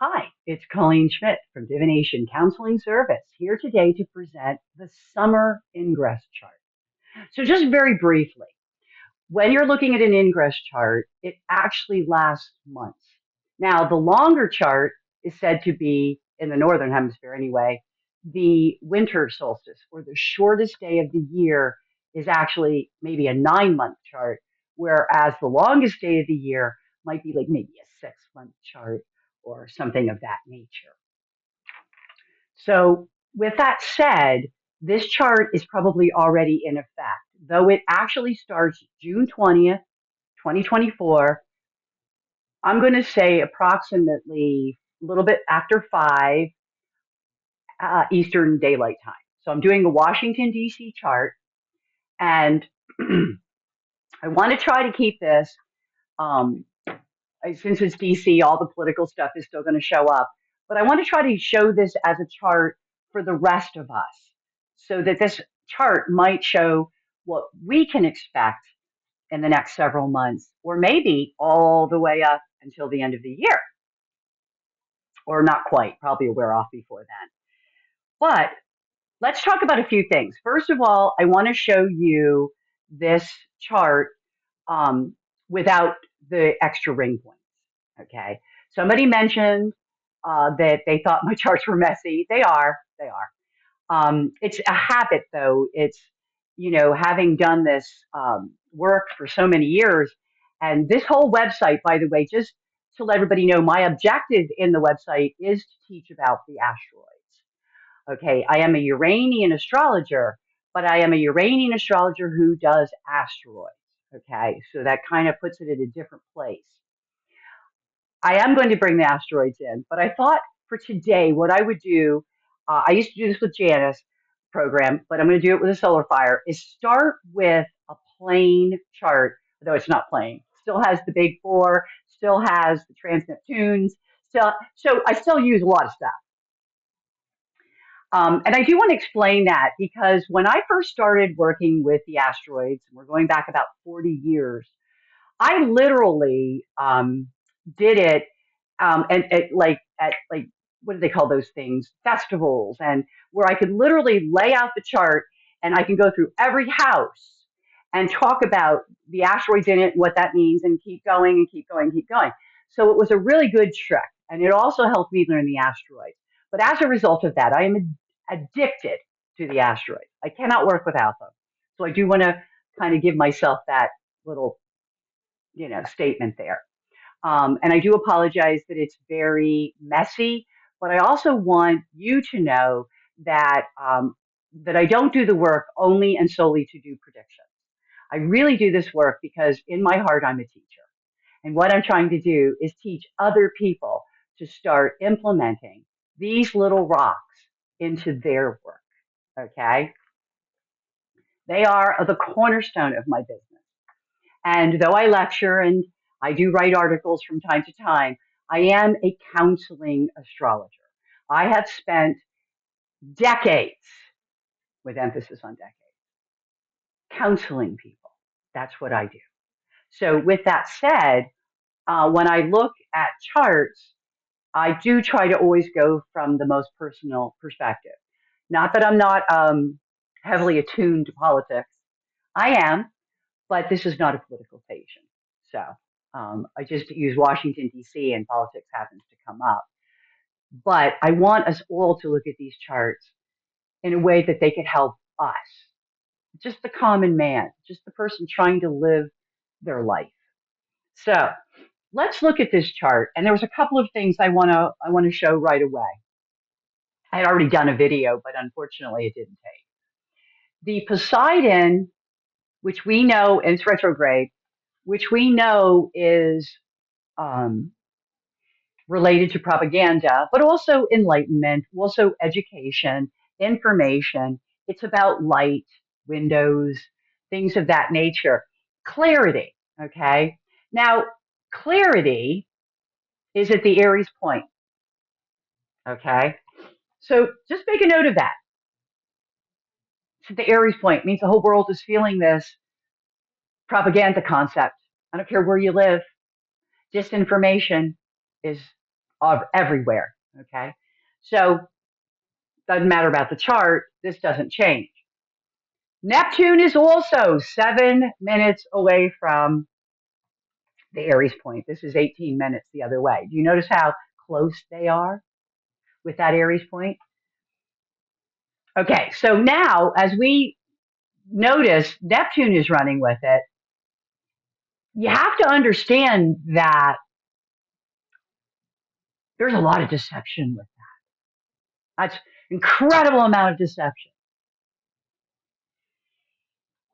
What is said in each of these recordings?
Hi, it's Colleen Schmidt from Divination Counseling Service here today to present the summer ingress chart. So just very briefly, when you're looking at an ingress chart, it actually lasts months. Now, the longer chart is said to be, in the northern hemisphere anyway, the winter solstice, or the shortest day of the year is actually maybe a 9-month chart, whereas the longest day of the year might be like maybe a 6-month chart or something of that nature. So, with that said, this chart is probably already in effect, though it actually starts June 20th, 2024. I'm going to say approximately a little bit after 5 Eastern Daylight Time. So, I'm doing a Washington, D.C. chart, and I want to try to keep this, um, since it's DC, all the political stuff is still going to show up. But I want to try to show this as a chart for the rest of us so that this chart might show what we can expect in the next several months, or maybe all the way up until the end of the year, or not quite, probably a wear off before then. But let's talk about a few things. First of all, I want to show you this chart without the extra ring points. Okay. Somebody mentioned that they thought my charts were messy. They are. They are. It's a habit, though. It's, having done this work for so many years. And this whole website, by the way, just to let everybody know, my objective in the website is to teach about the asteroids. Okay. I am a Uranian astrologer, but I am a Uranian astrologer who does asteroids. Okay. So that kind of puts it in a different place. I am going to bring the asteroids in, but I thought for today, what I would do, I used to do this with Janice program, but I'm going to do it with a solar fire, is start with a plain chart, though it's not plain. Still has the big four, still has the trans Neptunes, so I still use a lot of stuff. And I do want to explain that because when I first started working with the asteroids, we're going back about 40 years, I literally did it and at what do they call those things? Festivals, and where I could literally lay out the chart and I can go through every house and talk about the asteroids in it, what that means, and keep going and keep going and keep going. So it was a really good trick, and it also helped me learn the asteroids. But as a result of that, I am addicted to the asteroids. I cannot work without them. So I do want to kind of give myself that little, statement there. And I do apologize that it's very messy, but I also want you to know that that I don't do the work only and solely to do predictions. I really do this work because in my heart I'm a teacher, and what I'm trying to do is teach other people to start implementing these little rocks into their work. Okay, they are the cornerstone of my business. And though I lecture and I do write articles from time to time, I am a counseling astrologer. I have spent decades, with emphasis on decades, counseling people. That's what I do. So, with that said, when I look at charts, I do try to always go from the most personal perspective. Not that I'm not heavily attuned to politics. I am, but this is not a political station. So I just use Washington, D.C., and politics happens to come up. But I want us all to look at these charts in a way that they could help us, just the common man, just the person trying to live their life. So let's look at this chart. And there was a couple of things I want to show right away. I had already done a video, but unfortunately it didn't take. The Poseidon, which we know is retrograde, which we know is um, related to propaganda, but also enlightenment, also education, information. It's about light, windows, things of that nature. Clarity, okay? Now, clarity is at the Aries point, okay? So just make a note of that. It's at the Aries point. It means the whole world is feeling this propaganda concept. I don't care where you live. Disinformation is of everywhere. Okay. So doesn't matter about the chart. This doesn't change. Neptune is also 7 minutes away from the Aries point. This is 18 minutes the other way. Do you notice how close they are with that Aries point? Okay, so now as we notice Neptune is running with it, you have to understand that there's a lot of deception with that. That's incredible amount of deception.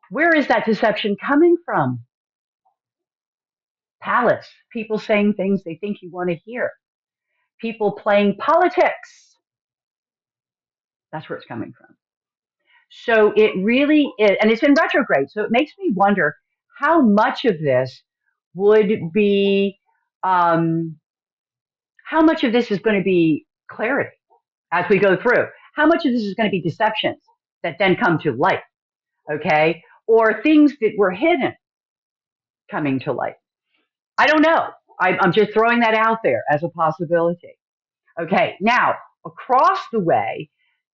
Where is that deception coming from? Palace, people saying things they think you want to hear, people playing politics. That's where it's coming from. So it really is, and it's in retrograde. So it makes me wonder how much of this would be, how much of this is going to be clarity as we go through? How much of this is going to be deceptions that then come to light? Okay. Or things that were hidden coming to light? I don't know. I'm just throwing that out there as a possibility. Okay. Now, across the way,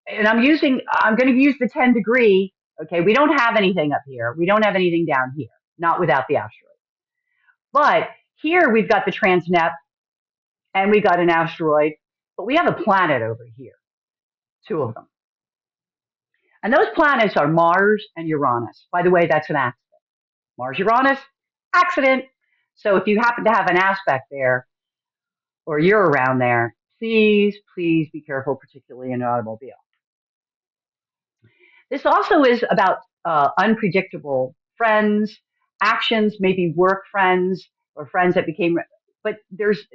and I'm going to use the 10-degree. Okay. We don't have anything up here. We don't have anything down here, not without the asteroid. But here we've got the transnet and we got an asteroid, but we have a planet over here, two of them. And those planets are Mars and Uranus. By the way, that's an accident. Mars, Uranus, accident. So if you happen to have an aspect there or you're around there, please, please be careful, particularly in an automobile. This also is about unpredictable friends, actions, maybe work friends or friends that became, but there's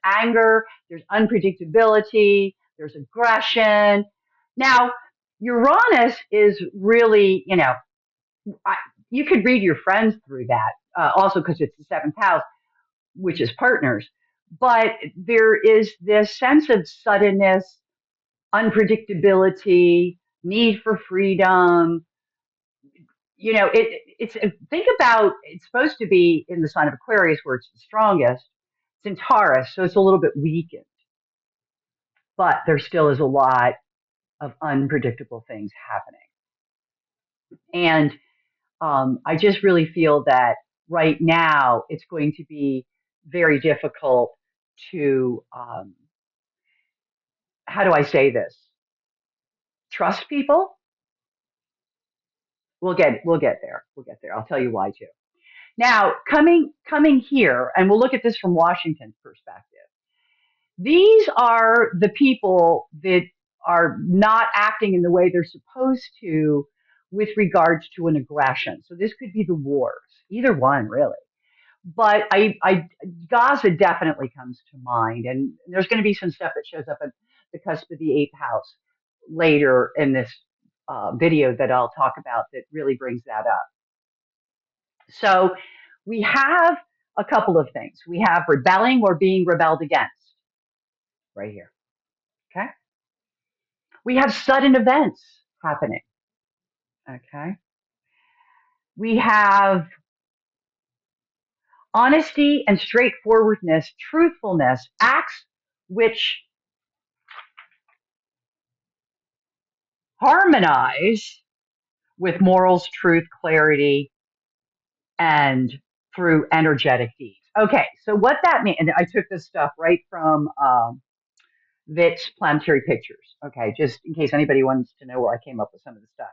anger, there's unpredictability, there's aggression. Now, Uranus is really, you could read your friends through that, also because it's the seventh house, which is partners. But there is this sense of suddenness, unpredictability, need for freedom. It's think about it's supposed to be in the sign of Aquarius where it's the strongest. It's in Taurus, so it's a little bit weakened. But there still is a lot of unpredictable things happening. And I just really feel that right now it's going to be very difficult to, how do I say this? Trust people. We'll get there. We'll get there. I'll tell you why too. Now, coming here, and we'll look at this from Washington's perspective. These are the people that are not acting in the way they're supposed to with regards to an aggression. So this could be the wars, either one really. But Gaza definitely comes to mind, and there's going to be some stuff that shows up at the cusp of the eighth house later in this video that I'll talk about that really brings that up. So we have a couple of things. We have rebelling or being rebelled against right here. Okay. We have sudden events happening. Okay. We have honesty and straightforwardness, truthfulness, acts which harmonize with morals, truth, clarity, and through energetic deeds. Okay, so what that means, and I took this stuff right from Vit's Planetary Pictures. Okay, just in case anybody wants to know where I came up with some of the stuff.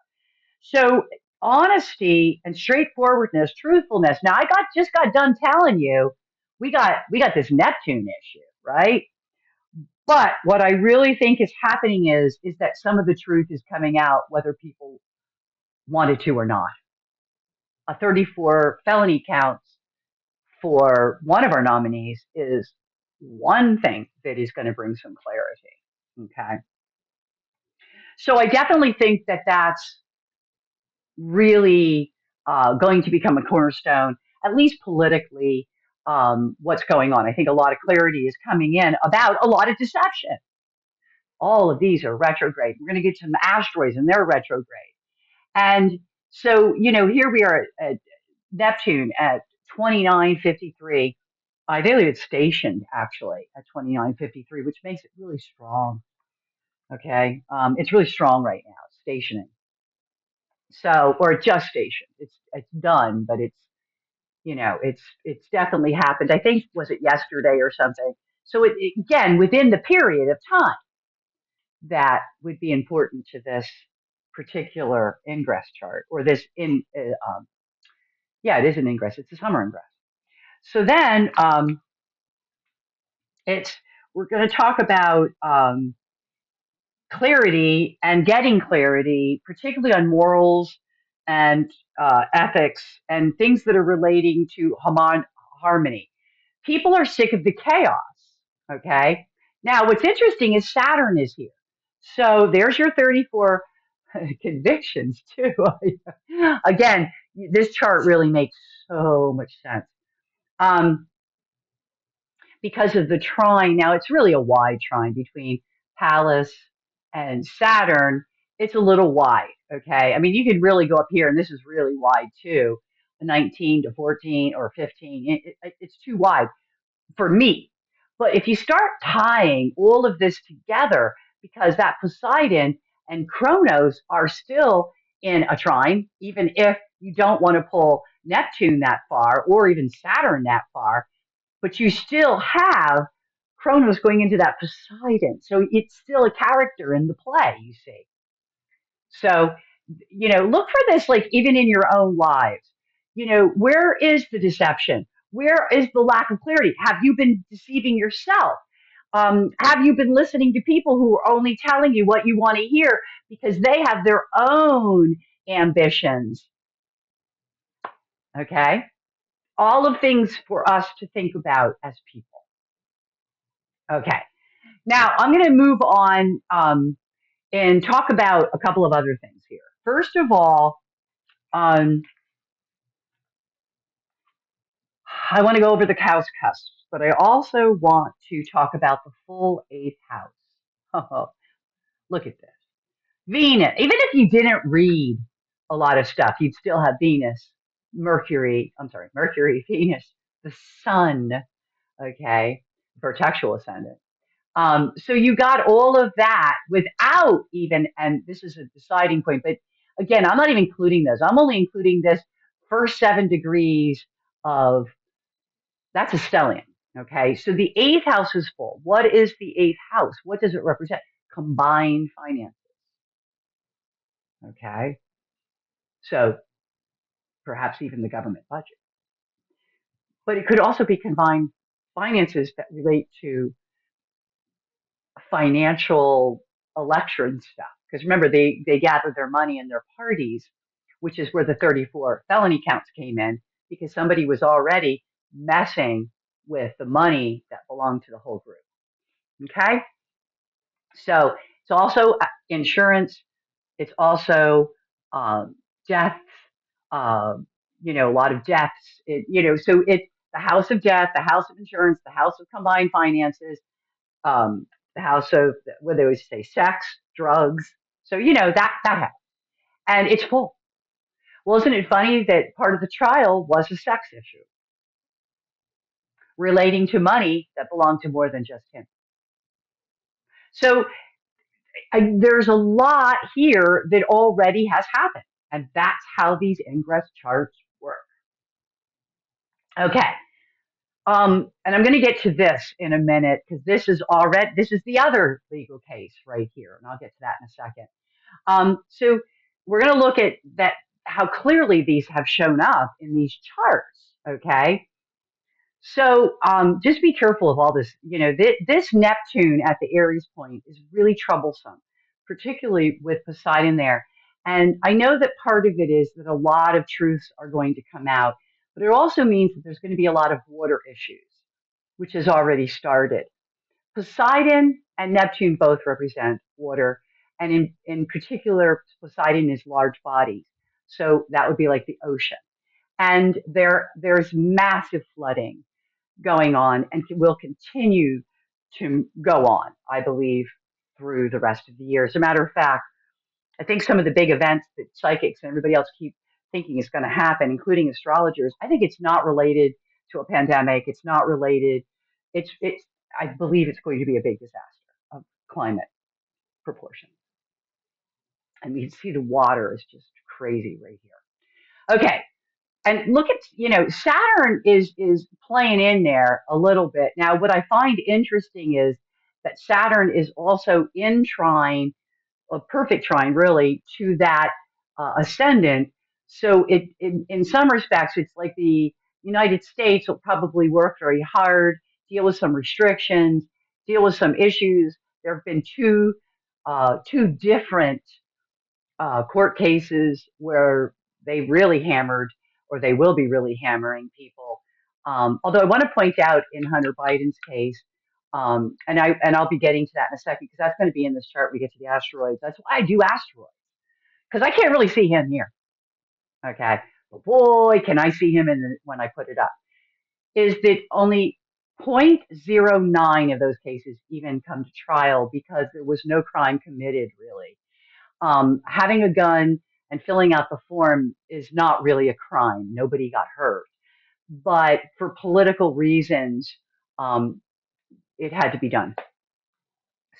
So honesty and straightforwardness, truthfulness. Now I just got done telling you we got this Neptune issue, right? But what I really think is happening is that some of the truth is coming out whether people wanted to or not. A 34 felony counts for one of our nominees is one thing that is going to bring some clarity. Okay. So I definitely think that that's really going to become a cornerstone, at least politically, what's going on. I think a lot of clarity is coming in about a lot of deception. All of these are retrograde. We're going to get some asteroids and they're retrograde. And so, here we are at Neptune at 2953. I believe it's stationed actually at 2953, which makes it really strong. Okay. It's really strong right now, stationing. So, or just stationed. It's done, but it's definitely happened. I think, was it yesterday or something? So again, within the period of time that would be important to this particular ingress chart, or this yeah, it is an ingress. It's a summer ingress. So then it's we're going to talk about clarity and getting clarity, particularly on morals and ethics and things that are relating to harmony. People are sick of the chaos. Okay. Now, what's interesting is Saturn is here. So there's your 34 convictions, too. Again, this chart really makes so much sense. Um, because of the trine. Now, it's really a wide trine between Pallas and Saturn. It's a little wide, okay? I mean, you could really go up here, and this is really wide too, 19 to 14 or 15. It's too wide for me. But if you start tying all of this together, because that Poseidon and Kronos are still in a trine, even if you don't want to pull Neptune that far or even Saturn that far, but you still have Kronos going into that Poseidon. So it's still a character in the play, you see. So, look for this, like, even in your own lives. Where is the deception? Where is the lack of clarity? Have you been deceiving yourself? Have you been listening to people who are only telling you what you want to hear because they have their own ambitions? Okay. All of things for us to think about as people. Okay. Now, I'm going to move on and talk about a couple of other things here. First of all, um, I want to go over the cow's cusps, but I also want to talk about the full eighth house. Oh, look at this. Venus. Even if you didn't read a lot of stuff, you'd still have Venus, Mercury, Venus, the sun, okay, vertexual ascendant. So you got all of that without even, and this is a deciding point, but again, I'm not even including those. I'm only including this first 7 degrees of, that's a stellium. Okay. So the eighth house is full. What is the eighth house? What does it represent? Combined finances. Okay. So perhaps even the government budget, but it could also be combined finances that relate to financial election stuff. Because remember, they gather their money in their parties, which is where the 34 felony counts came in, because somebody was already messing with the money that belonged to the whole group. Okay? So it's also insurance, it's also deaths, uh, a lot of deaths. So it's the house of death, the house of insurance, the house of combined finances, um, the house of what they always say, sex, drugs. So that happens, and it's full. Well, isn't it funny that part of the trial was a sex issue relating to money that belonged to more than just him? So there's a lot here that already has happened, and that's how these ingress charts work. Okay. And I'm going to get to this in a minute because this is the other legal case right here, and I'll get to that in a second. So we're going to look at that, how clearly these have shown up in these charts. Okay. So just be careful of all this. This Neptune at the Aries point is really troublesome, particularly with Poseidon there. And I know that part of it is that a lot of truths are going to come out, but it also means that there's going to be a lot of water issues, which has already started. Poseidon and Neptune both represent water, and in particular, Poseidon is large bodies. So that would be like the ocean. And there's massive flooding going on and will continue to go on, I believe, through the rest of the year. As a matter of fact, I think some of the big events that psychics and everybody else keep thinking is going to happen, including astrologers, I think it's not related to a pandemic. It's not related. It's I believe it's going to be a big disaster of climate proportions. And you can see the water is just crazy right here. Okay, and look at Saturn is playing in there a little bit. Now, what I find interesting is that Saturn is also in trine, a perfect trine really, to that ascendant. So in some respects, it's like the United States will probably work very hard, deal with some restrictions, deal with some issues. There have been two different court cases where they really hammered, or they will be really hammering people. Although I want to point out in Hunter Biden's case, and I'll be getting to that in a second because that's going to be in this chart. We get to the asteroids. That's why I do asteroids because I can't really see him here. Okay, but boy, can I see him when I put it up. Is that only 0.09 of those cases even come to trial because there was no crime committed really. Having a gun and filling out the form is not really a crime. Nobody got hurt. But for political reasons, um, it had to be done.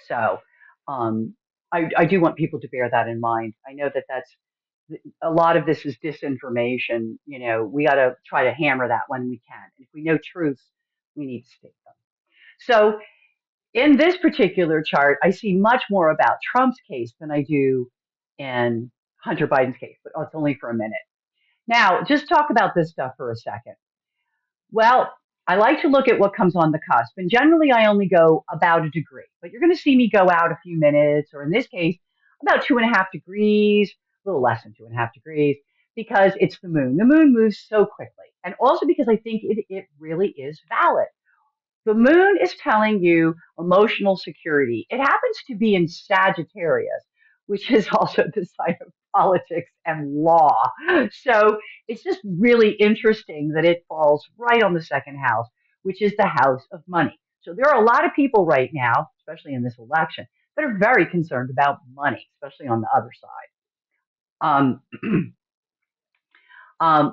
So um, I do want people to bear that in mind. I know that that's a lot of this is disinformation. We got to try to hammer that when we can. And if we know truths, we need to state them. So in this particular chart, I see much more about Trump's case than I do in Hunter Biden's case, but it's only for a minute. Now, just talk about this stuff for a second. Well, I like to look at what comes on the cusp, and generally I only go about a degree, but you're going to see me go out a few minutes, or in this case, about 2.5 degrees, a little less than 2.5 degrees, because it's the moon. The moon moves so quickly, and also because I think it really is valid. The moon is telling you emotional security. It happens to be in Sagittarius, which is also the sign of politics and law. So it's just really interesting that it falls right on the second house, which is the house of money. So there are a lot of people right now, especially in this election, that are very concerned about money, especially on the other side. Um,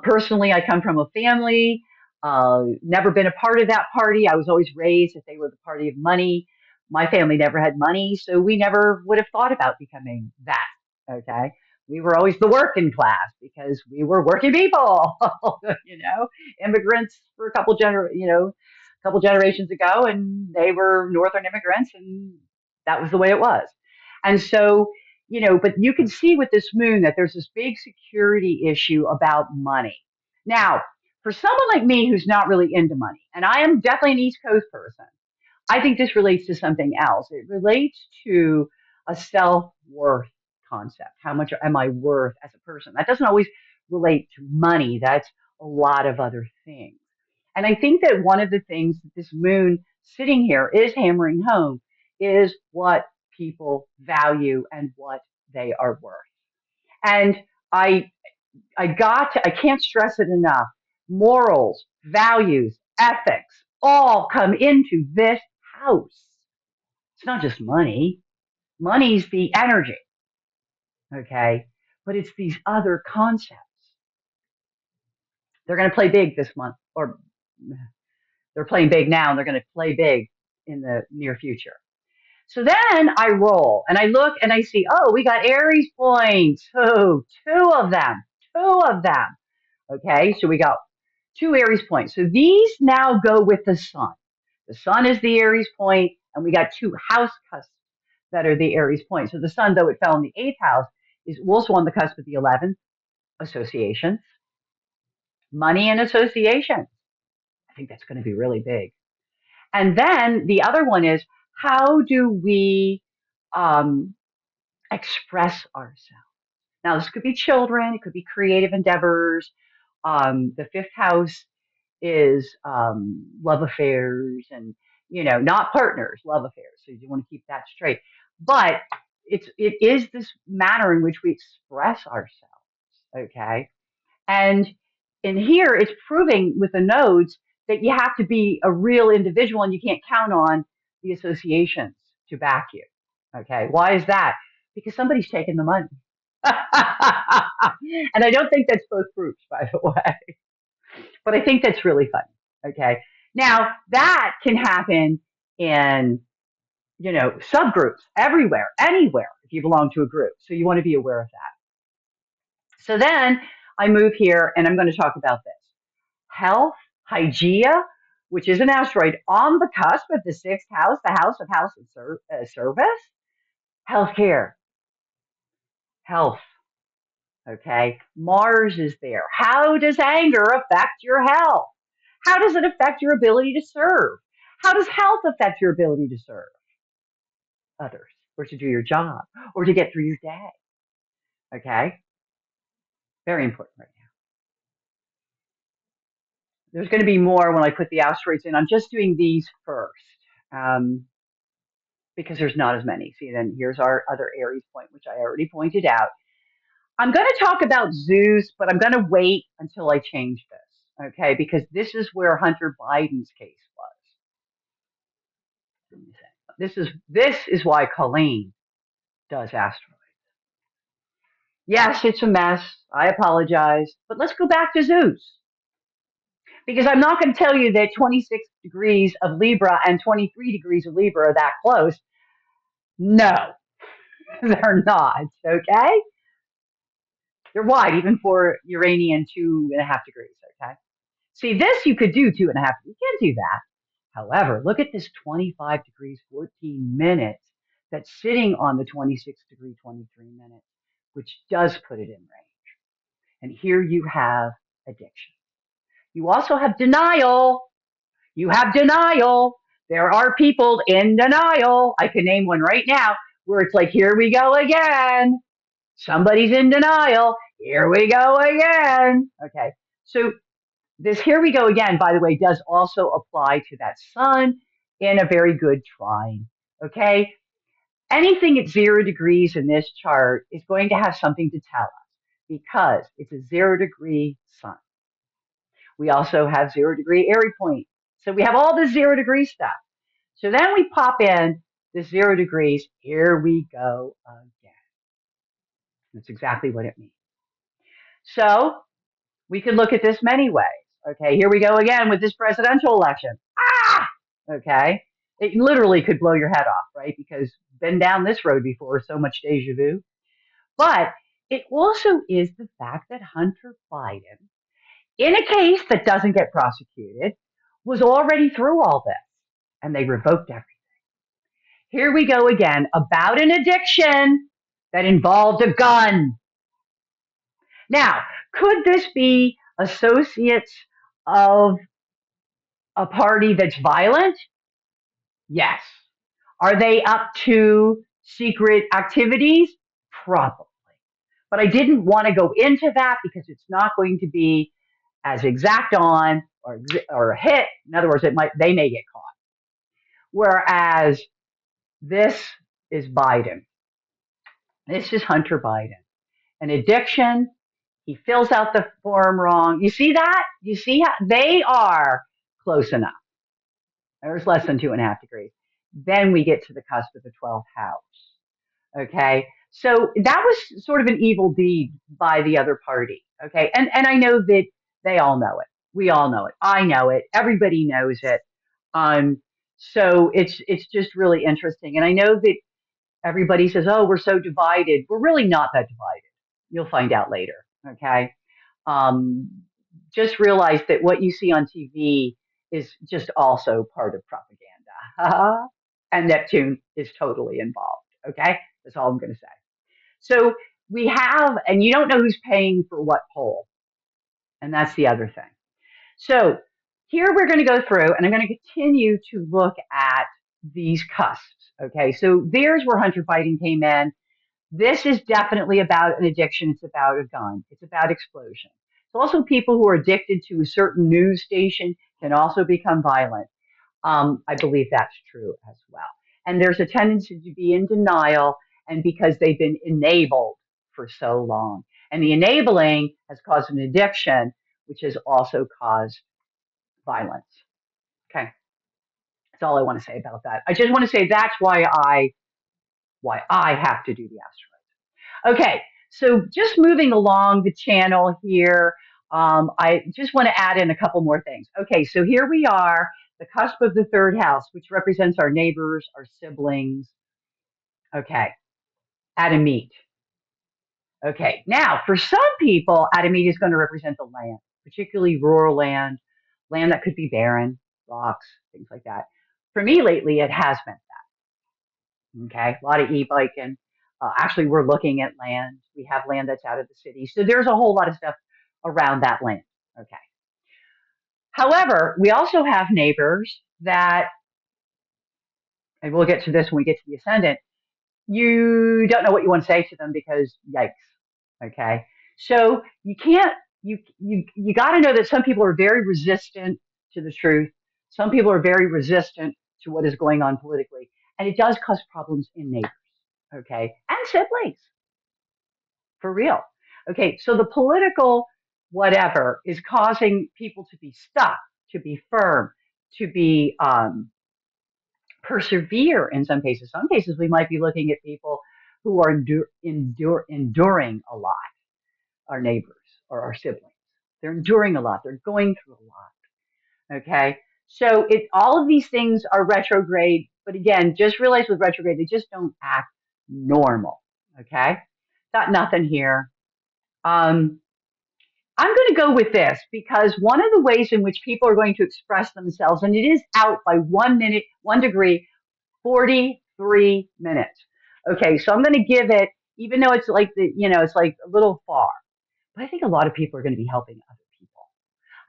Personally, I come from a family, never been a part of that party. I was always raised that they were the party of money. My family never had money, so we never would have thought about becoming that. Okay. We were always the working class because we were working people, immigrants for a couple generations ago, and they were Northern immigrants, and that was the way it was. And so but you can see with this moon that there's this big security issue about money. Now, for someone like me who's not really into money, and I am definitely an East Coast person, I think this relates to something else. It relates to a self worth concept. How much am I worth as a person? That doesn't always relate to money, that's a lot of other things. And I think that one of the things that this moon sitting here is hammering home is what people value and what they are worth. And I I can't stress it enough. Morals, values, ethics all come into this house. It's not just money. Money's the energy, okay? But it's these other concepts. They're going to play big this month, or they're playing big now, and they're going to play big in the near future. So then I roll and I look and I see, oh, we got Aries points. Oh, two of them, two of them. Okay, so we got two Aries points. So these now go with the sun. The sun is the Aries point, and we got two house cusps that are the Aries point. So the sun, though it fell in the eighth house, is also on the cusp of the 11th, association, money and association. I think that's going to be really big. And then the other one is, how do we um, express ourselves? Now, this could be children, it could be creative endeavors. The fifth house is love affairs and, not partners, love affairs. So you want to keep that straight. But it is this manner in which we express ourselves. Okay. And in here, it's proving with the nodes that you have to be a real individual and you can't count on the associations to back you. Okay. Why is that? Because somebody's taking the money. And I don't think that's both groups, by the way. But I think that's really fun. Okay. Now that can happen in, subgroups everywhere, anywhere if you belong to a group. So you want to be aware of that. So then I move here and I'm going to talk about this. Health, Hygeia, which is an asteroid on the cusp of the sixth house, the house of service. Healthcare, health. Okay. Mars is there. How does anger affect your health? How does it affect your ability to serve? How does health affect your ability to serve others or to do your job or to get through your day? Okay. Very important right now. There's going to be more when I put the asteroids in. I'm just doing these first um, because there's not as many. See, then here's our other Aries point, which I already pointed out. I'm going to talk about Zeus, but I'm going to wait until I change this, okay? Because this is where Hunter Biden's case was. This is why Colleen does asteroids. Yes, it's a mess. I apologize, but let's go back to Zeus because I'm not going to tell you that 26 degrees of Libra and 23 degrees of Libra are that close. No, they're not. Okay, they're wide even for Uranian 2.5 degrees. Okay. See, this you could do 2.5. You can't do that. However, look at this 25 degrees, 14 minutes that's sitting on the 26 degree, 23 minutes, which does put it in range. And here you have addiction. You also have denial. You have denial. There are people in denial. I can name one right now where it's like, here we go again. Somebody's in denial. Here we go again. Okay. So this here we go again, by the way, does also apply to that sun in a very good trine. Okay. Anything at 0 degrees in this chart is going to have something to tell us because it's a 0 degree sun. We also have 0 degree Airy point. So we have all this 0 degree stuff. So then we pop in the 0 degrees. Here we go again. That's exactly what it means. So we could look at this many ways. Okay, here we go again with this presidential election. Ah! Okay. It literally could blow your head off, right? Because been down this road before, so much deja vu. But it also is the fact that Hunter Biden, in a case that doesn't get prosecuted, was already through all this and they revoked everything. Here we go again about an addiction that involved a gun. Now, could this be associates of a party that's violent? Yes. Are they up to secret activities? Probably. But I didn't want to go into that because it's not going to be as exact on or a hit. In other words, they may get caught. Whereas this is Biden. This is Hunter Biden. An addiction. He fills out the form wrong. You see that? You see how they are close enough. There's less than 2.5 degrees. Then we get to the cusp of the 12th house. Okay. So that was sort of an evil deed by the other party. Okay. And I know that they all know it. We all know it. I know it. Everybody knows it. So it's just really interesting. And I know that everybody says, oh, we're so divided. We're really not that divided. You'll find out later. Okay. Um, just realize that what you see on TV is just also part of propaganda. And Neptune is totally involved. Okay. That's all I'm going to say. So we have, and you don't know who's paying for what poll. And that's the other thing. So here we're going to go through, and I'm going to continue to look at these cusps. Okay. So there's where Hunter Biden came in. This is definitely about an addiction. It's about a gun. It's about explosion. It's also people who are addicted to a certain news station can also become violent. I believe that's true as well. And there's a tendency to be in denial, and because they've been enabled for so long. And the enabling has caused an addiction, which has also caused violence. Okay. That's all I want to say about that. I just want to say that's why I have to do the asteroid. Okay, so just moving along the channel here, I just want to add in a couple more things. Okay, so here we are, the cusp of the third house, which represents our neighbors, our siblings. Okay, Adamite. Okay, now for some people, Adamite is going to represent the land, particularly rural land, land that could be barren, rocks, things like that. For me lately, it has been that. Okay, a lot of e-biking. Actually, we're looking at land. We have land that's out of the city. So there's a whole lot of stuff around that land. Okay. However, we also have neighbors that, and we'll get to this when we get to the ascendant, you don't know what you want to say to them because yikes. Okay. So you can't, you got to know that some people are very resistant to the truth. Some people are very resistant to what is going on politically. And it does cause problems in neighbors. Okay. And siblings, for real. Okay. So the political whatever is causing people to be stuck, to be firm, to be, persevere in some cases. Some cases we might be looking at people who are enduring a lot, our neighbors or our siblings. They're enduring a lot. They're going through a lot. Okay. So all of these things are retrograde, but again, just realize with retrograde, they just don't act normal. Okay. Got nothing here. Um, I'm going to go with this because one of the ways in which people are going to express themselves, and it is out by 1 minute, 1 degree 43 minutes. Okay, so I'm going to give it, even though it's like it's like a little far, but I think a lot of people are going to be helping other people.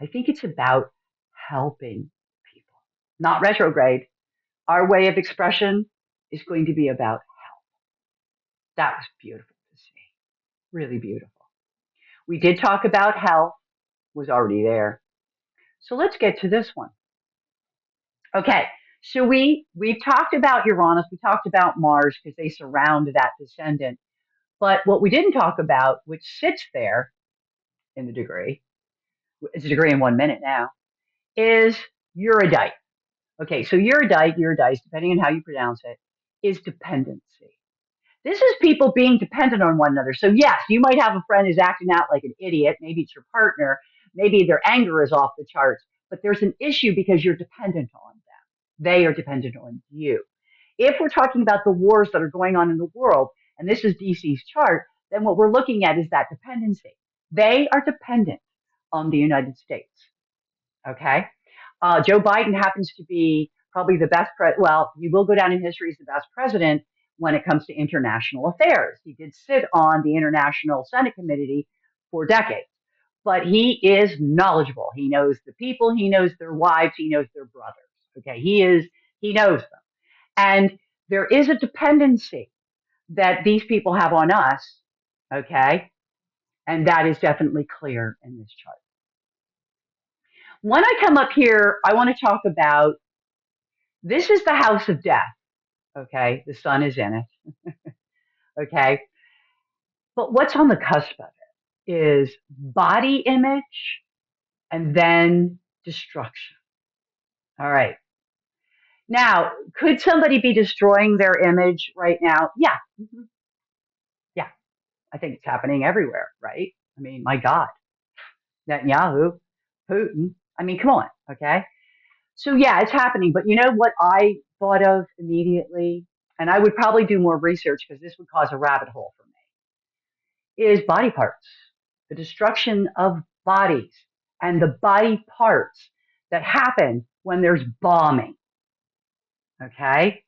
I think it's about helping people, not retrograde. Our way of expression is going to be about help. That was beautiful to see, really beautiful. We did talk about health, was already there. So let's get to this one. Okay, so we've talked about Uranus, we talked about Mars because they surround that descendant. But what we didn't talk about, which sits there in the degree, it's a degree in 1 minute now, is Eurydice. Okay, so Eurydice, depending on how you pronounce it, is dependency. This is people being dependent on one another. So yes, you might have a friend who's acting out like an idiot. Maybe it's your partner. Maybe their anger is off the charts. But there's an issue because you're dependent on them. They are dependent on you. If we're talking about the wars that are going on in the world, and this is DC's chart, then what we're looking at is that dependency. They are dependent on the United States. Okay? Joe Biden happens to be probably the best, well, he will go down in history as the best president when it comes to international affairs. He did sit on the International Senate Committee for decades, but he is knowledgeable. He knows the people, he knows their wives, he knows their brothers. Okay, he knows them. And there is a dependency that these people have on us, okay? And that is definitely clear in this chart. When I come up here, I want to talk about this is the house of death, okay? The sun is in it, okay? But what's on the cusp of it is body image and then destruction. All right. Now, could somebody be destroying their image right now? Yeah. Mm-hmm. Yeah. I think it's happening everywhere, right? I mean, my God, Netanyahu, Putin. I mean, come on, okay? So yeah, it's happening. But you know what I thought of immediately, and I would probably do more research because this would cause a rabbit hole for me, is body parts, the destruction of bodies and the body parts that happen when there's bombing. Okay,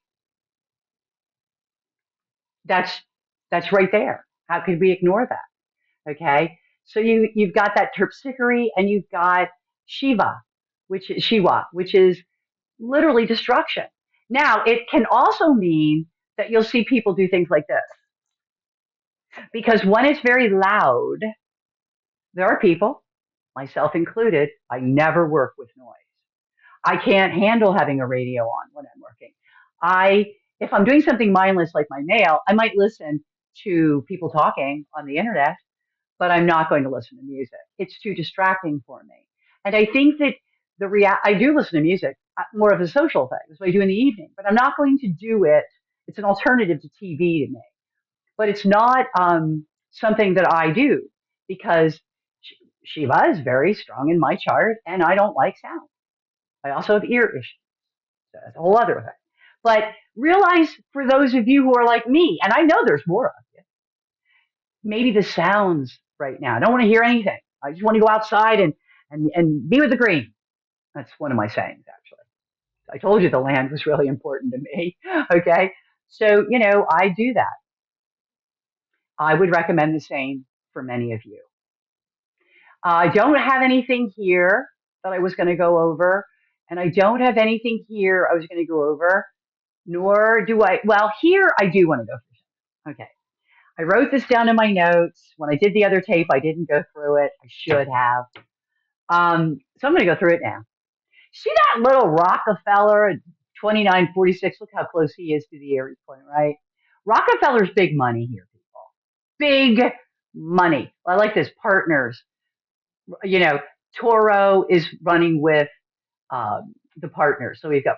that's that's right there. How could we ignore that? Okay, so you've got that terpsichore and you've got Shiva, which is literally destruction. Now, it can also mean that you'll see people do things like this. Because when it's very loud, there are people, myself included, I never work with noise. I can't handle having a radio on when I'm working. If I'm doing something mindless like my mail, I might listen to people talking on the internet, but I'm not going to listen to music. It's too distracting for me. And I think that I do listen to music, more of a social thing. That's what I do in the evening, but I'm not going to do it. It's an alternative to TV to me, but it's not something that I do because Shiva is very strong in my chart, and I don't like sound. I also have ear issues. So that's a whole other thing. But realize for those of you who are like me, and I know there's more of you, maybe the sounds right now. I don't want to hear anything. I just want to go outside and be with the green. That's one of my sayings, actually. I told you the land was really important to me. Okay. So, I do that. I would recommend the same for many of you. I don't have anything here that I was going to go over, and I don't have anything here I was going to go over, nor do I. Well, here I do want to go through. Okay. I wrote this down in my notes. When I did the other tape, I didn't go through it. I should have. So I'm going to go through it now. See that little Rockefeller at 2946? Look how close he is to the Aries point, right? Rockefeller's big money here, people. Big money. I like this partners. Toro is running with the partners. So we've got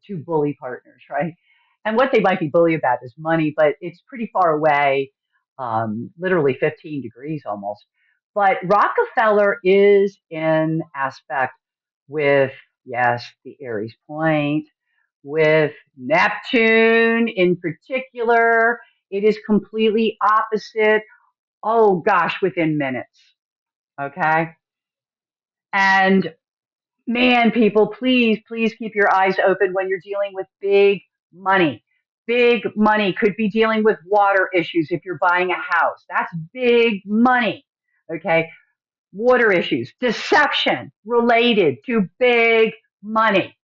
two bully partners, right? And what they might be bully about is money, but it's pretty far away, literally 15 degrees almost. But Rockefeller is in aspect with, yes, the Aries point, with Neptune in particular. It is completely opposite. Oh gosh, within minutes. Okay. And man, people, please, please keep your eyes open when you're dealing with big money. Big money could be dealing with water issues if you're buying a house. That's big money. Okay. Water issues, deception related to big money.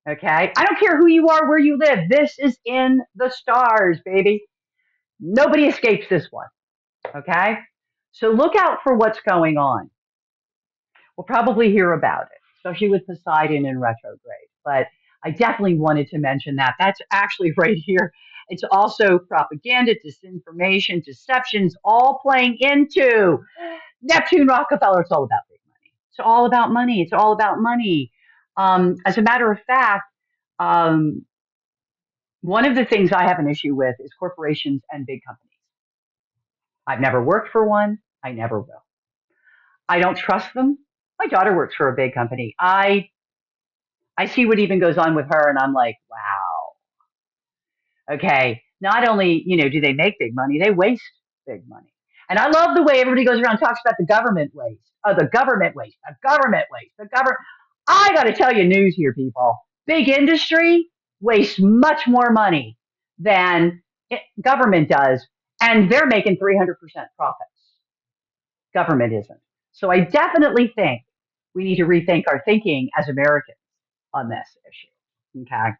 Okay. I don't care who you are, where you live. This is in the stars, baby. Nobody escapes this one. Okay. So look out for what's going on. We'll probably hear about it, especially with Poseidon in retrograde. But I definitely wanted to mention that. That's actually right here. It's also propaganda, disinformation, deceptions, all playing into Neptune Rockefeller. It's all about big money. It's all about money. It's all about money. As a matter of fact, um, one of the things I have an issue with is corporations and big companies. I've never worked for one. I never will. I don't trust them. My daughter works for a big company. I see what even goes on with her, and I'm like, wow, okay. Not only do they make big money, they waste big money. And I love the way everybody goes around and talks about the government waste. Oh, the government waste, the government waste, the government. I got to tell you news here, people. Big industry wastes much more money than government does, and they're making 300% profits. Government isn't. So I definitely think we need to rethink our thinking as Americans on this issue. Okay.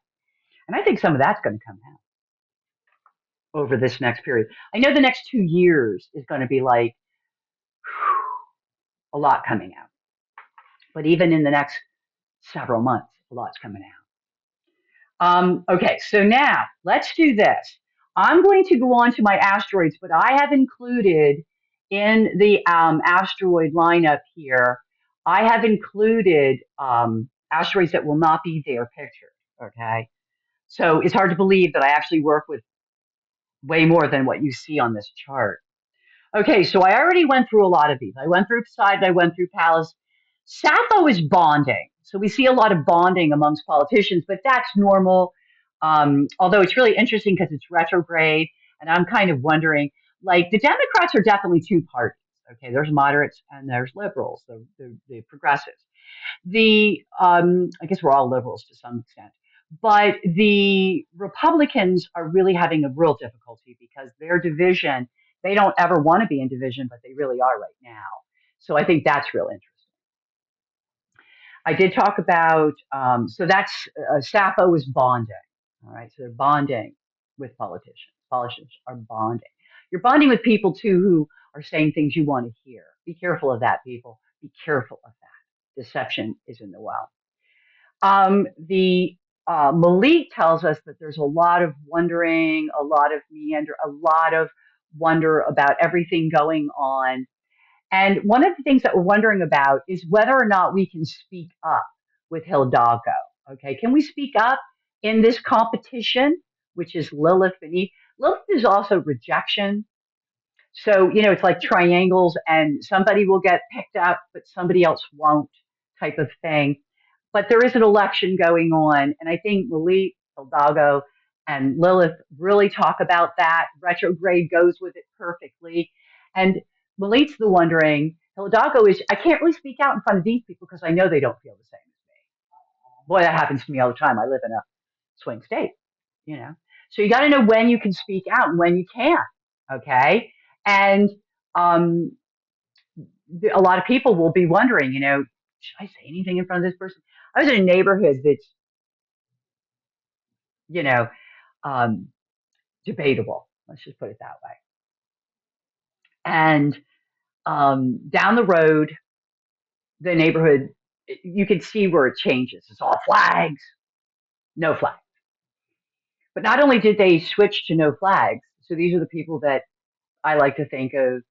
And I think some of that's going to come out over this next period. I know the next 2 years is going to be like a lot coming out, but even in the next several months, a lot's coming out. Okay, so now let's do this. I'm going to go on to my asteroids, but I have included in the asteroid lineup here, I have included asteroids that will not be there pictured. Okay, so it's hard to believe that I actually work with way more than what you see on this chart. Okay, so I already went through a lot of these. I went through Poseidon, I went through Pallas. Sappho is bonding. So we see a lot of bonding amongst politicians, but that's normal. Although it's really interesting because it's retrograde, and I'm kind of wondering, like the Democrats are definitely two parties. Okay, there's moderates and there's liberals, the progressives. I guess we're all liberals to some extent, but the Republicans are really having a real difficulty because their division, they don't ever want to be in division, but they really are right now. So I think that's real interesting. I did talk about, so that's, Sappho is bonding. All right. So they're bonding with politicians. Politicians are bonding. You're bonding with people too who are saying things you want to hear. Be careful of that, people. Be careful of that. Deception is in the well. The Malik tells us that there's a lot of wondering, a lot of meander, a lot of wonder about everything going on. And one of the things that we're wondering about is whether or not we can speak up with Hidalgo. Okay, can we speak up in this competition, which is Lilith beneath? Lilith is also rejection. So, it's like triangles and somebody will get picked up, but somebody else won't type of thing. But there is an election going on. And I think Malik, Hidalgo, and Lilith really talk about that. Retrograde goes with it perfectly. And Malik's the wondering, Hidalgo is, I can't really speak out in front of these people because I know they don't feel the same as me. Boy, that happens to me all the time. I live in a swing state, you know. So you got to know when you can speak out and when you can't. Okay, and um, a lot of people will be wondering, should I say anything in front of this person? I was in a neighborhood that's, you know, um, debatable. Let's just put it that way. And down the road, the neighborhood, you can see where it changes. It's all flags, no flags. But not only did they switch to no flags, so these are the people that I like to think of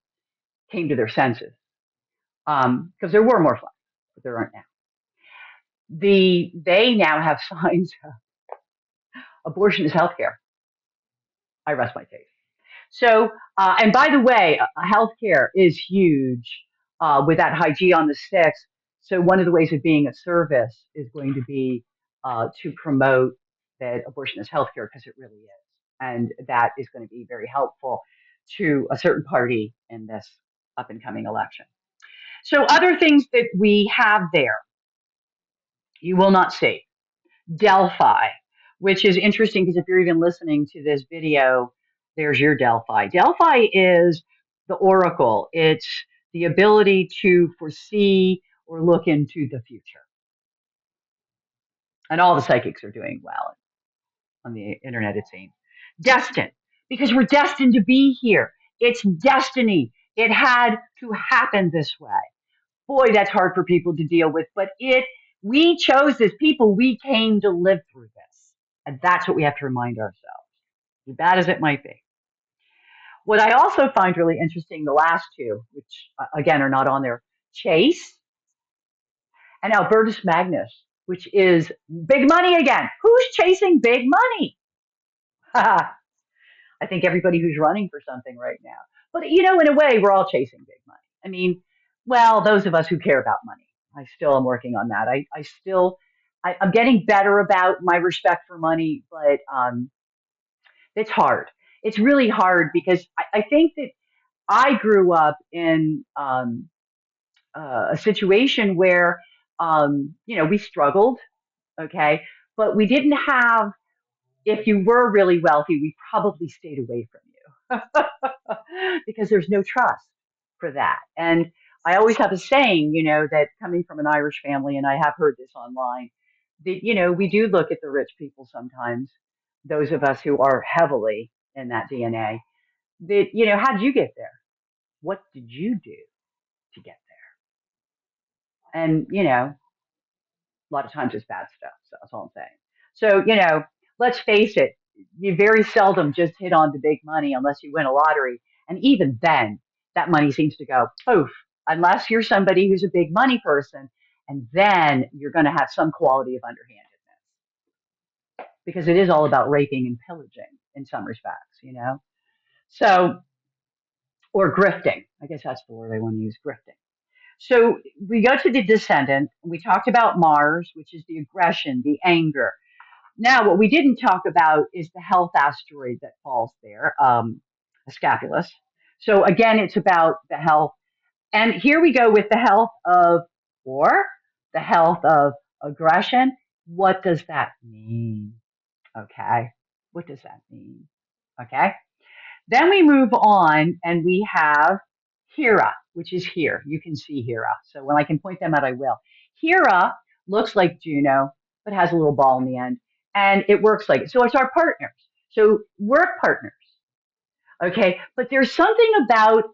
came to their senses, because there were more flags, but there aren't now. They now have signs. Abortion is healthcare. I rest my case. So, and by the way, healthcare is huge with that hygiene on the sticks. So, one of the ways of being a service is going to be to promote that abortion is healthcare because it really is. And that is going to be very helpful to a certain party in this up and coming election. So, other things that we have there, you will not see. Delphi, which is interesting because if you're even listening to this video, there's your Delphi. Delphi is the oracle. It's the ability to foresee or look into the future. And all the psychics are doing well on the internet, it seems. Destined, because we're destined to be here. It's destiny. It had to happen this way. Boy, that's hard for people to deal with, but we chose this people. We came to live through this. And that's what we have to remind ourselves, as bad as it might be. What I also find really interesting, the last two, which again are not on there, Chase and Albertus Magnus, which is big money again. Who's chasing big money? I think everybody who's running for something right now. But, in a way, we're all chasing big money. I mean, well, those of us who care about money. I still am working on that. I'm getting better about my respect for money, but it's hard. It's really hard because I think that I grew up in a situation where, we struggled, okay, but we didn't have, if you were really wealthy, we probably stayed away from you because there's no trust for that. And I always have a saying, that coming from an Irish family, and I have heard this online, that, we do look at the rich people sometimes, those of us who are heavily in that DNA, that, how did you get there? What did you do to get there? And, a lot of times it's bad stuff. So that's all I'm saying. So, let's face it, you very seldom just hit on the big money unless you win a lottery. And even then, that money seems to go poof, unless you're somebody who's a big money person. And then you're going to have some quality of underhandedness because it is all about raping and pillaging in some respects. So, or grifting. I guess that's the word I want to use, grifting. So we go to the descendant. We talked about Mars, which is the aggression, the anger. Now, what we didn't talk about is the health asteroid that falls there, Scapulus. So again, it's about the health. And here we go with the health of war, the health of aggression. What does that mean? Okay. What does that mean? Okay. Then we move on and we have Hera, which is here. You can see Hera. So when I can point them out, I will. Hera looks like Juno, but has a little ball in the end. And it works like it. So it's our partners. So work partners. Okay. But there's something about,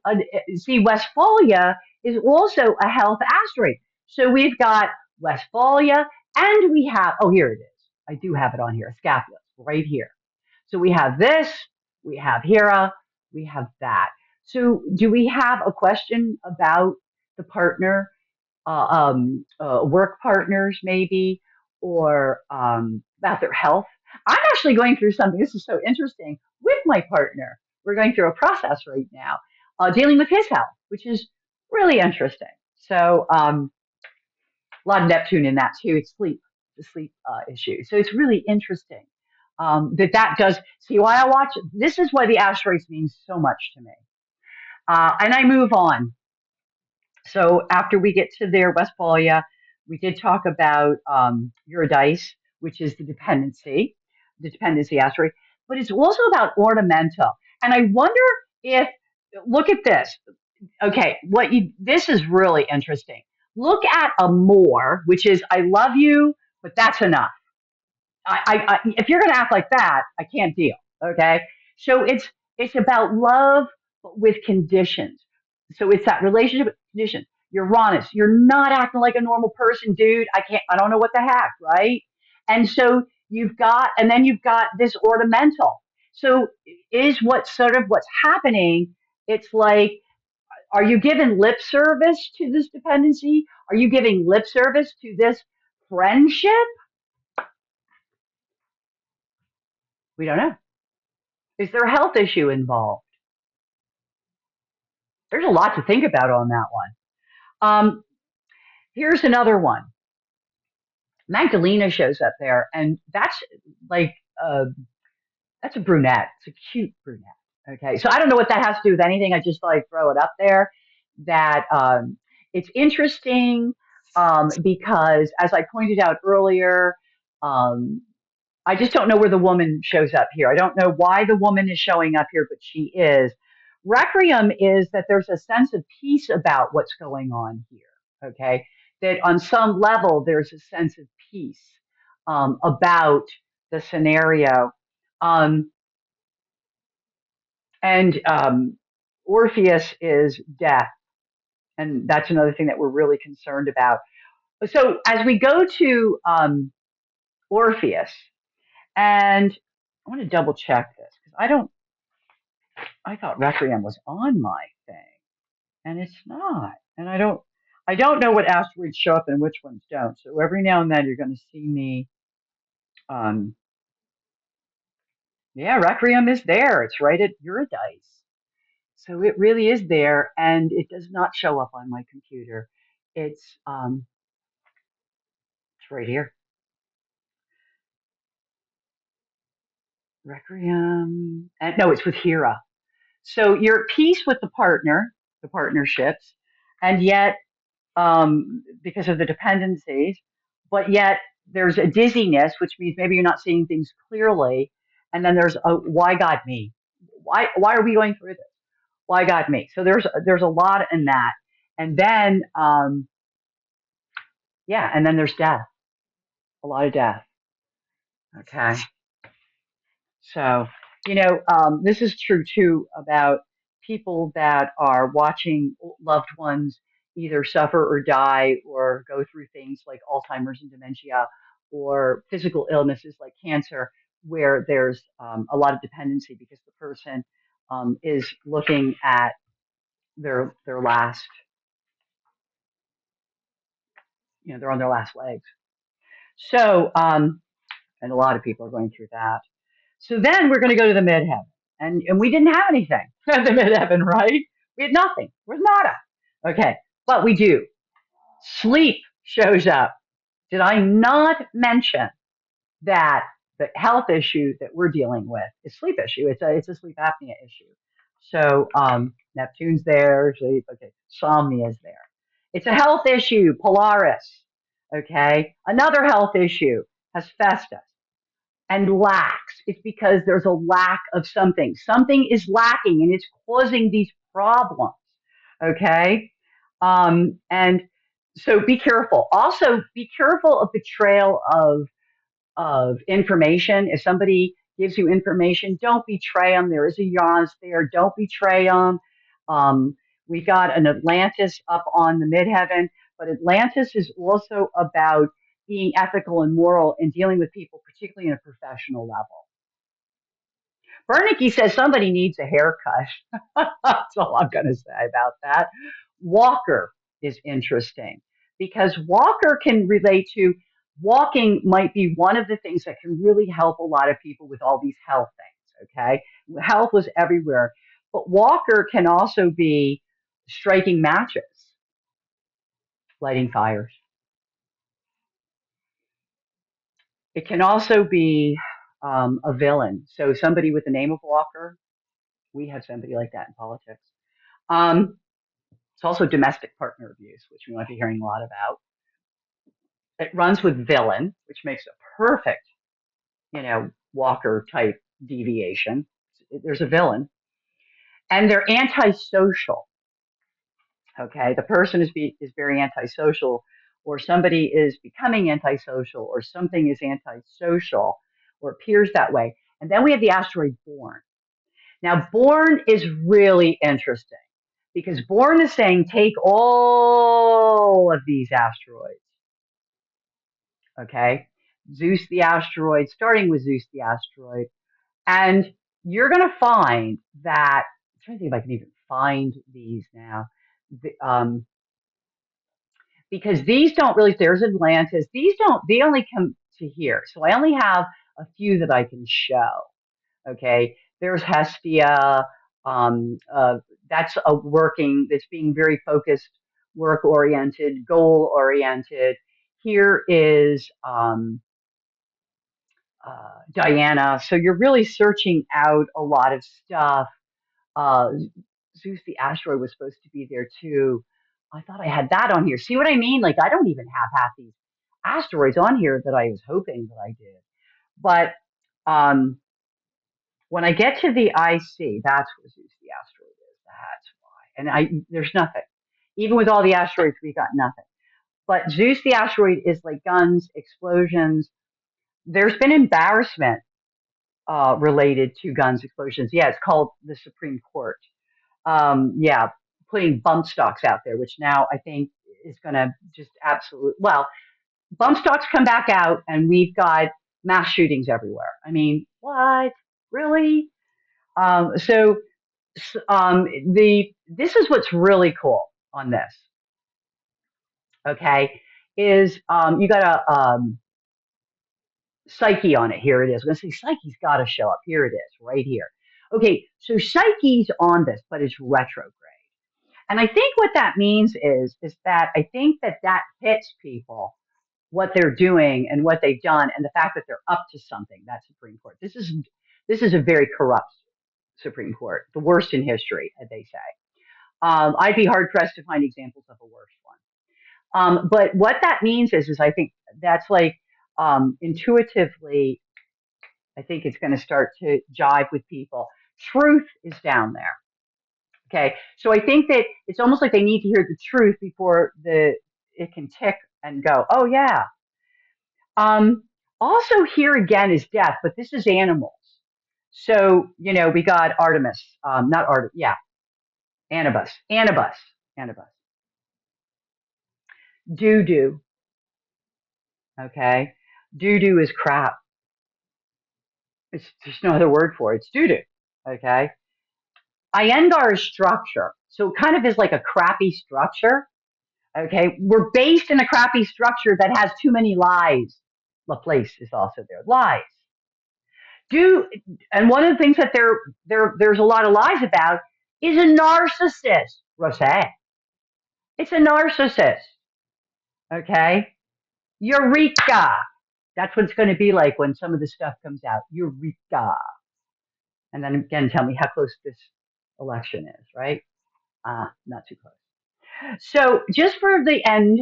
see, Westphalia is also a health asteroid. So we've got Westphalia and we have, oh, here it is. I do have it on here, Scapulus, right here. So we have this, we have Hera, we have that. So do we have a question about the partner, work partners maybe, or about their health? I'm actually going through something, this is so interesting, with my partner. We're going through a process right now. dealing with his health, which is really interesting. So a lot of Neptune in that too. It's sleep, the sleep issue. So it's really interesting that does see why I watch. This is why the asteroids mean so much to me. And I move on. So after we get to their Westphalia, we did talk about Eurydice, which is the dependency asteroid, but it's also about ornamental. And I wonder if, look at this. Okay, this is really interesting. Look at a more, which is I love you, but that's enough. If you're going to act like that, I can't deal. Okay, so it's about love but with conditions. So it's that relationship with conditions. You're honest. You're not acting like a normal person, dude. I can't. I don't know what the heck, right? And so and then you've got this ornamental. So is what sort of what's happening? It's like, are you giving lip service to this dependency? Are you giving lip service to this friendship? We don't know. Is there a health issue involved? There's a lot to think about on that one. Um, Here's another one. Magdalena shows up there, and like uh, that's a brunette. It's a cute brunette. Okay, so I don't know what that has to do with anything. I just like throw it up there. That it's interesting because, as I pointed out earlier, um, I just don't know where the woman shows up here. I don't know why the woman is showing up here, but she is. Requiem is that there's a sense of peace about what's going on here. Okay. That on some level, there's a sense of peace about the scenario. Um, and Orpheus is death. And that's another thing that we're really concerned about. So as we go to Orpheus, and I want to double check this because I thought Requiem was on my thing, and it's not. And I don't know what asteroids show up and which ones don't. So every now and then you're going to see me. Um, yeah, Requiem is there. It's right at Eurydice. So it really is there, and it does not show up on my computer. It's um, it's right here. Requiem, and no, it's with Hera. So you're at peace with the partnerships, and yet because of the dependencies, but yet there's a dizziness, which means maybe you're not seeing things clearly. And then there's a why God me? Why are we going through this? Why God me? So there's a lot in that. And then yeah, and then there's death, a lot of death. Okay. So, this is true too about people that are watching loved ones either suffer or die or go through things like Alzheimer's and dementia or physical illnesses like cancer, where there's a lot of dependency because the person is looking at their last, they're on their last legs. So, and a lot of people are going through that. So then we're going to go to the midheaven. And we didn't have anything at the midheaven, right? We had nothing. We're nada. Okay. But we do. Sleep shows up. Did I not mention that the health issue that we're dealing with is sleep issue? It's a sleep apnea issue. So Neptune's there. Sleep. Okay. Somnia is there. It's a health issue. Polaris. Okay. Another health issue has Festus and lacks. It's because there's a lack of something. Something is lacking and it's causing these problems. Okay. And so be careful. Also, be careful of betrayal of information. If somebody gives you information, don't betray them. There is a Uranus there. Don't betray them. We got an Atlantis up on the midheaven, but Atlantis is also about being ethical and moral and dealing with people, particularly in a professional level. Bernicki says somebody needs a haircut. That's all I'm going to say about that. Walker is interesting because Walker can relate to walking might be one of the things that can really help a lot of people with all these health things. Okay. Health was everywhere. But Walker can also be striking matches, lighting fires. It can also be a villain. So somebody with the name of Walker, we have somebody like that in politics. Um, it's also domestic partner abuse, which we might be hearing a lot about. It runs with villain, which makes a perfect, Walker type deviation. There's a villain, and they're antisocial. Okay, the person is very antisocial, or somebody is becoming antisocial, or something is antisocial, or appears that way. And then we have the asteroid Born. Now, Born is really interesting because Born is saying take all of these asteroids. Okay, Zeus the asteroid, starting with Zeus the asteroid, and you're going to find that. I'm trying to think if I can even find these now. The, because these don't really, there's Atlantis. These don't, they only come to here. So I only have a few that I can show. Okay. There's Hestia. Um, uh, that's that's being very focused, work oriented, goal oriented. Here is Diana. So you're really searching out a lot of stuff. Uh, Zeus the asteroid was supposed to be there too. I thought I had that on here. See what I mean? Like I don't even have half these asteroids on here that I was hoping that I did. But um, when I get to the IC, that's where Zeus the asteroid is. That's why. And there's nothing. Even with all the asteroids, we got nothing. But Zeus the asteroid is like guns, explosions. There's been embarrassment related to guns, explosions. Yeah, it's called the Supreme Court. Yeah, putting bump stocks out there, which now I think is going to just absolute. Well, bump stocks come back out, and we've got mass shootings everywhere. I mean, what? Really? So the this is what's really cool on this. Okay, is you got a Psyche on it. Here it is. I'm going to say Psyche's got to show up. Here it is, right here. Okay, so Psyche's on this, but it's retrograde. And I think what that means is that I think that hits people what they're doing and what they've done, and the fact that they're up to something. That Supreme Court. This is a very corrupt Supreme Court, the worst in history, as they say. I'd be hard pressed to find examples of a worse one. But what that means is I think that's like intuitively, I think it's going to start to jive with people. Truth is down there. Okay, so I think that it's almost like they need to hear the truth before it can tick and go. Oh yeah. Um, Also here again is death, but this is animals. So we got Artemis, not Art, yeah, Anubis, doo doo. Okay, doo doo is crap. There's no other word for it. It's doo doo. Okay, Iyengar is structure, so it kind of is like a crappy structure. Okay, we're based in a crappy structure that has too many lies. Laplace is also there. Lies. Do and one of the things that there's a lot of lies about is a narcissist. Rosé. It's a narcissist. Okay? Eureka. That's what it's going to be like when some of this stuff comes out. Eureka. And then again, tell me how close this election is, right? Not too close. So just for the end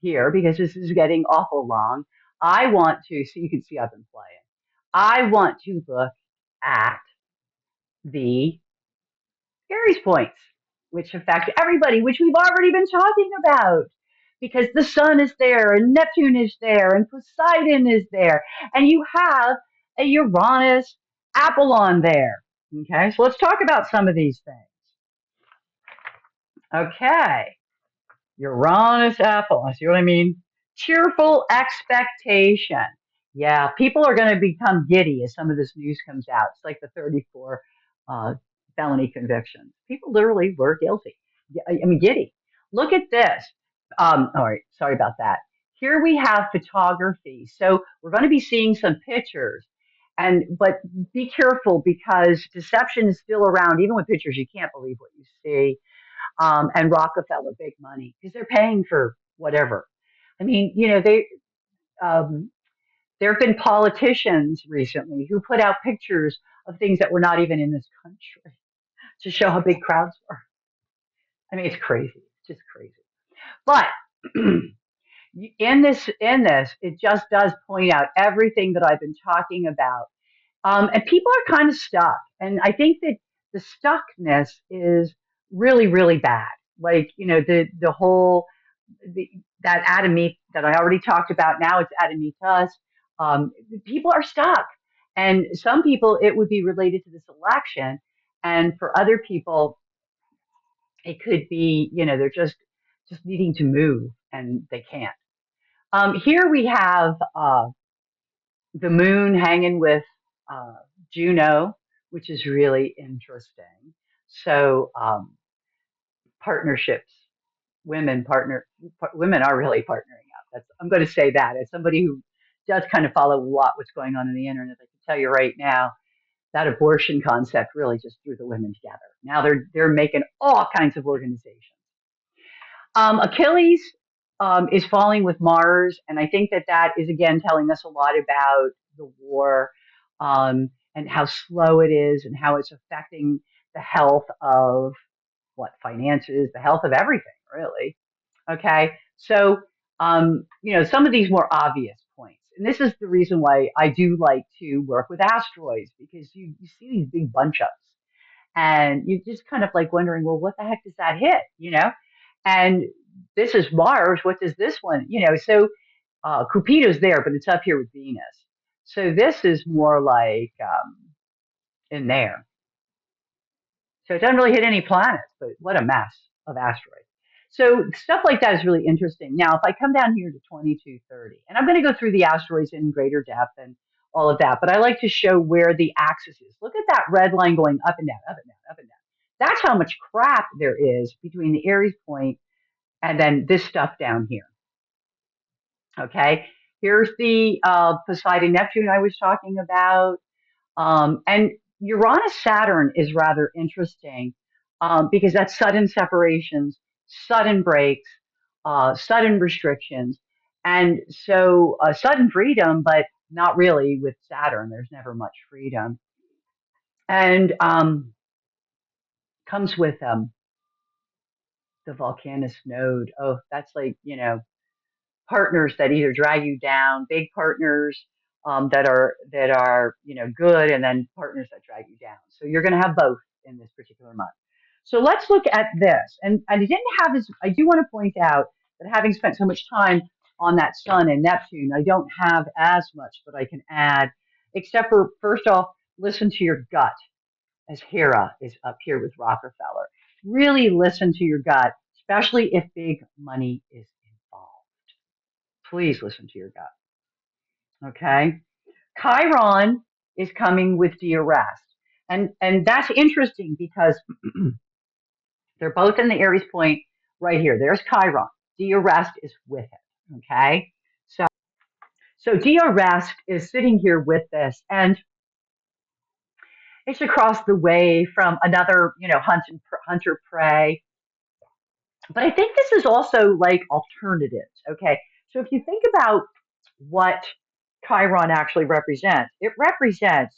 here, because this is getting awful long, I want to, so you can see I've been playing. I want to look at the Aries points, which affect everybody, which we've already been talking about. Because the sun is there, and Neptune is there, and Poseidon is there, and you have a Uranus Apollon there. Okay, so let's talk about some of these things. Okay, Uranus Apollon, see what I mean? Cheerful expectation. Yeah, people are going to become giddy as some of this news comes out. It's like the 34 uh, felony convictions. People literally were guilty. I mean, giddy. Look at this. All right, sorry about that. Here we have photography. So we're going to be seeing some pictures. But be careful because deception is still around. Even with pictures, you can't believe what you see. And Rockefeller, big money, because they're paying for whatever. I mean, um, there have been politicians recently who put out pictures of things that were not even in this country to show how big crowds were. I mean, it's crazy. It's just crazy. But in this, it just does point out everything that I've been talking about. And people are kind of stuck. And I think that the stuckness is really, really bad. Like, the whole, the, that Adamite that I already talked about, now it's Adamitas. People are stuck. And some people, it would be related to this election. And for other people, it could be, they're just needing to move and they can't. Here we have the moon hanging with uh, Juno, which is really interesting. So partnerships, women are really partnering up. I'm going to say that as somebody who does kind of follow a lot what's going on in the internet. I can tell you right now that abortion concept really just drew the women together. Now they're making all kinds of organizations. Achilles is falling with Mars, and I think that is again telling us a lot about the war and how slow it is, and how it's affecting the health of what finances, the health of everything, really. Okay, so some of these more obvious points, and this is the reason why I do like to work with asteroids because you see these big bunch ups, and you just kind of like wondering, well, what the heck does that hit? And this is Mars. What does this one? So Cupido's there, but it's up here with Venus. So this is more like in there. So it doesn't really hit any planets, but what a mess of asteroids. So stuff like that is really interesting. Now, if I come down here to 2230, and I'm going to go through the asteroids in greater depth and all of that, but I like to show where the axis is. Look at that red line going up and down, up and down, up and down. That's how much crap there is between the Aries point and then this stuff down here. Okay, here's the Poseidon Neptune I was talking about. And Uranus Saturn is rather interesting because that's sudden separations, sudden breaks, sudden restrictions, and so sudden freedom, but not really with Saturn. There's never much freedom. And comes with the Volcanus node. Oh, that's like, partners that either drag you down, big partners that are good, and then partners that drag you down. So you're going to have both in this particular month. So let's look at this. And I didn't have this. I do want to point out that having spent so much time on that Sun and Neptune, I don't have as much that I can add, except for first off, listen to your gut, as Hera is up here with Rockefeller. Really listen to your gut, especially if big money is involved. Please listen to your gut. Okay. Chiron is coming with Dia Rest. And that's interesting because they're both in the Aries point right here. There's Chiron. Dia Rest is with it. Okay. So Dia Rest is sitting here with this, and it's across the way from another, hunter prey. But I think this is also like alternatives. Okay. So if you think about what Chiron actually represents, it represents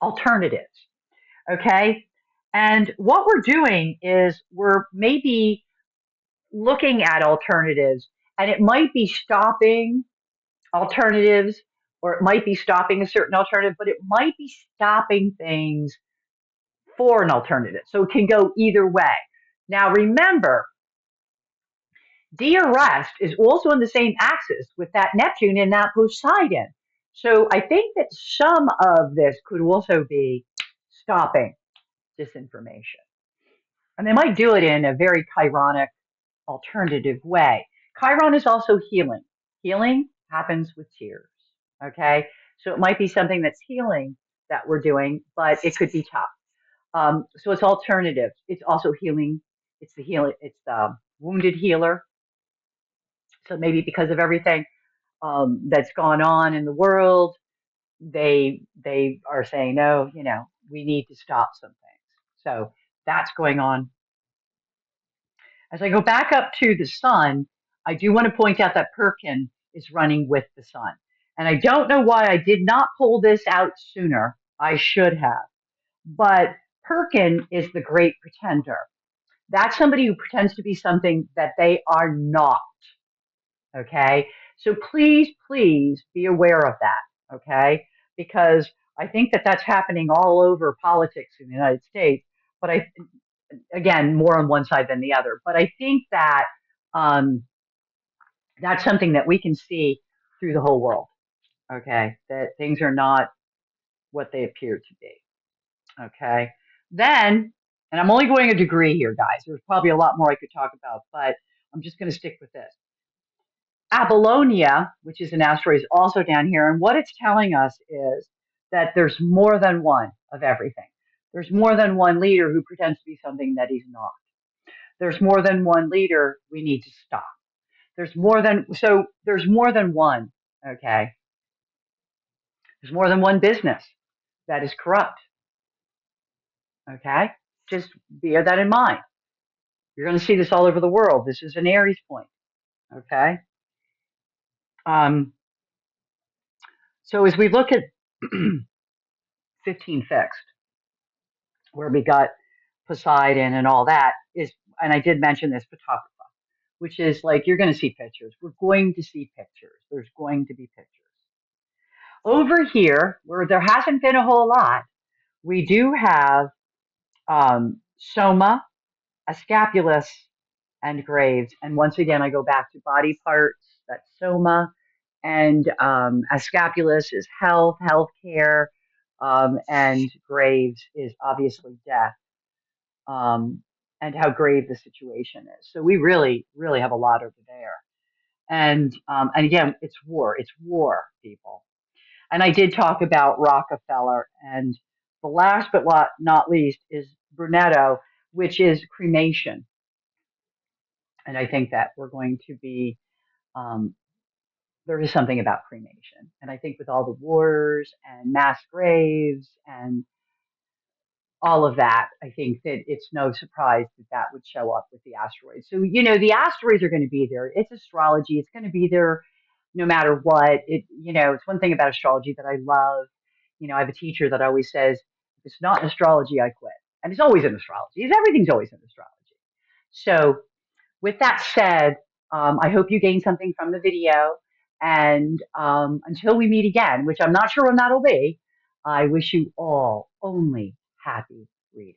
alternatives. Okay. And what we're doing is we're maybe looking at alternatives, and it might be stopping alternatives, or it might be stopping a certain alternative, but it might be stopping things for an alternative. So it can go either way. Now, remember, Dia Rest is also on the same axis with that Neptune and that Poseidon. So I think that some of this could also be stopping disinformation. And they might do it in a very chironic, alternative way. Chiron is also healing. Healing happens with tears. Okay. So it might be something that's healing that we're doing, but it could be tough. So it's alternative. It's also healing. It's the healing. It's the wounded healer. So maybe because of everything that's gone on in the world, they are saying, no, we need to stop some things. So that's going on. As I go back up to the sun, I do want to point out that Perkin is running with the sun. And I don't know why I did not pull this out sooner. I should have. But Perkin is the great pretender. That's somebody who pretends to be something that they are not. Okay. So please, please be aware of that. Okay. Because I think that that's happening all over politics in the United States. But again, more on one side than the other. But I think that um, that's something that we can see through the whole world. Okay. That things are not what they appear to be. Okay. Then, and I'm only going a degree here, guys. There's probably a lot more I could talk about, but I'm just going to stick with this. Apollonia, which is an asteroid, is also down here. And what it's telling us is that there's more than one of everything. There's more than one leader who pretends to be something that he's not. There's more than one leader we need to stop. There's more than one, okay? There's more than one business that is corrupt, okay? Just bear that in mind. You're going to see this all over the world. This is an Aries point, okay? Um, so as we look at 15 fixed, where we got Poseidon and all that is, and I did mention this, photography, which is like you're going to see pictures. We're going to see pictures. There's going to be pictures. Over here, where there hasn't been a whole lot, we do have Soma, Ascapulus, and Graves. And once again, I go back to body parts. That's Soma. And Ascapulus is health, healthcare. And Graves is obviously death. Um, and how grave the situation is. So we really, really have a lot over there. And again, it's war. It's war, people. And I did talk about Rockefeller. And the last but not least is Brunetto, which is cremation. And I think that we're going to be, um, there is something about cremation. And I think with all the wars and mass graves and all of that, I think that it's no surprise that that would show up with the asteroids. So, the asteroids are going to be there. It's astrology. It's going to be there no matter what. It's one thing about astrology that I love. I have a teacher that always says, if it's not in astrology, I quit. And it's always in astrology. Everything's always in astrology. So with that said, I hope you gained something from the video. And until we meet again, which I'm not sure when that'll be, I wish you all only happy reading.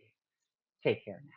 Take care now.